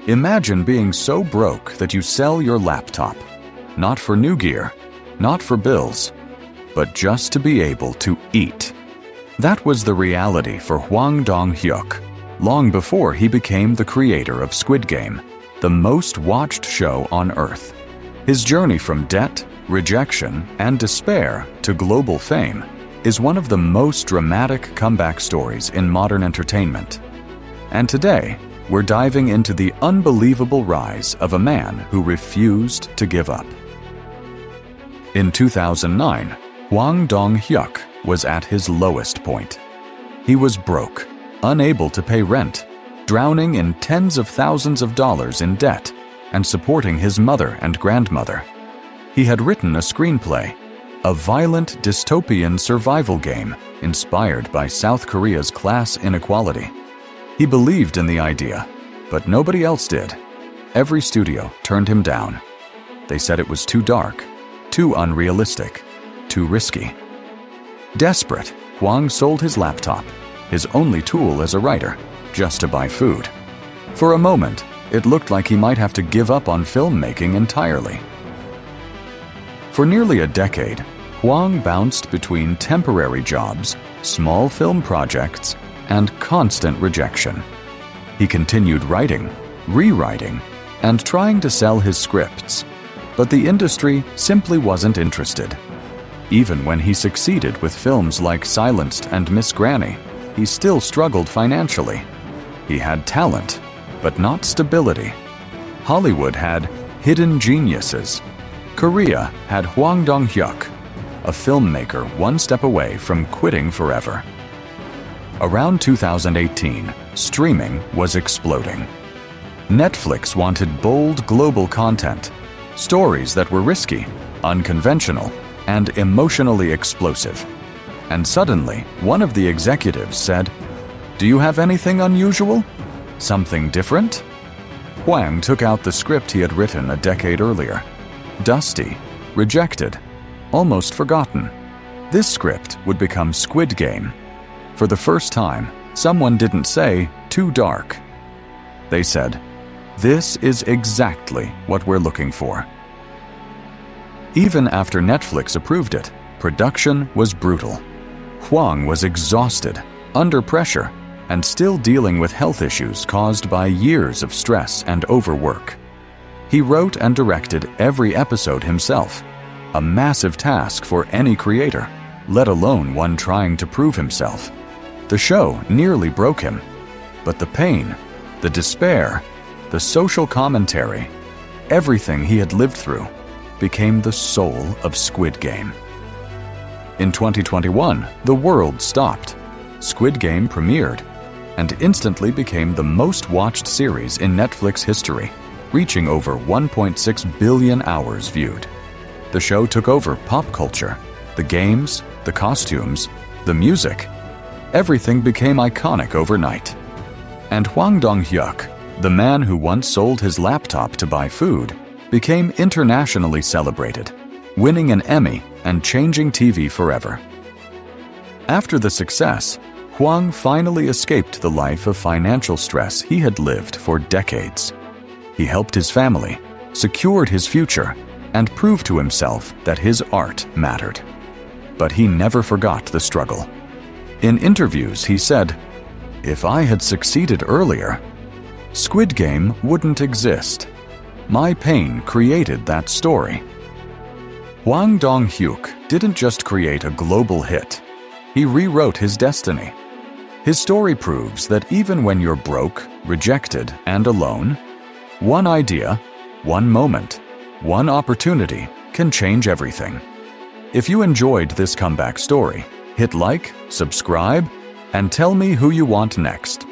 Imagine being so broke that you sell your laptop, not for new gear, not for bills, but just to be able to eat. That was the reality for Hwang Dong-hyuk, long before he became the creator of Squid Game, the most watched show on Earth. His journey from debt, rejection, and despair to global fame is one of the most dramatic comeback stories in modern entertainment. And today, we're diving into the unbelievable rise of a man who refused to give up. In 2009, Hwang Dong-hyuk was at his lowest point. He was broke, unable to pay rent, drowning in tens of thousands of dollars in debt, and supporting his mother and grandmother. He had written a screenplay, a violent dystopian survival game inspired by South Korea's class inequality. He believed in the idea, but nobody else did. Every studio turned him down. They said it was too dark, too unrealistic, too risky. Desperate, Hwang sold his laptop, his only tool as a writer, just to buy food. For a moment, it looked like he might have to give up on filmmaking entirely. For nearly a decade, Hwang bounced between temporary jobs, small film projects, and constant rejection. He continued writing, rewriting, and trying to sell his scripts, but the industry simply wasn't interested. Even when he succeeded with films like Silenced and Miss Granny, he still struggled financially. He had talent, but not stability. Hollywood had hidden geniuses. Korea had Hwang Dong-hyuk, a filmmaker one step away from quitting forever. Around 2018, streaming was exploding. Netflix wanted bold global content, stories that were risky, unconventional, and emotionally explosive. And suddenly, one of the executives said, "Do you have anything unusual? Something different?" Hwang took out the script he had written a decade earlier. Dusty, rejected, almost forgotten. This script would become Squid Game. For the first time, someone didn't say, "too dark." They said, "This is exactly what we're looking for." Even after Netflix approved it, production was brutal. Hwang was exhausted, under pressure, and still dealing with health issues caused by years of stress and overwork. He wrote and directed every episode himself, a massive task for any creator, let alone one trying to prove himself. The show nearly broke him, but the pain, the despair, the social commentary, everything he had lived through, became the soul of Squid Game. In 2021, the world stopped. Squid Game premiered and instantly became the most watched series in Netflix history, reaching over 1.6 billion hours viewed. The show took over pop culture, the games, the costumes, the music. Everything became iconic overnight. And Hwang Dong-hyuk, the man who once sold his laptop to buy food, became internationally celebrated, winning an Emmy and changing TV forever. After the success, Hwang finally escaped the life of financial stress he had lived for decades. He helped his family, secured his future, and proved to himself that his art mattered. But he never forgot the struggle. In interviews, he said, "If I had succeeded earlier, Squid Game wouldn't exist. My pain created that story." Hwang Dong-hyuk didn't just create a global hit. He rewrote his destiny. His story proves that even when you're broke, rejected, and alone, one idea, one moment, one opportunity can change everything. If you enjoyed this comeback story, hit like, subscribe, and tell me who you want next.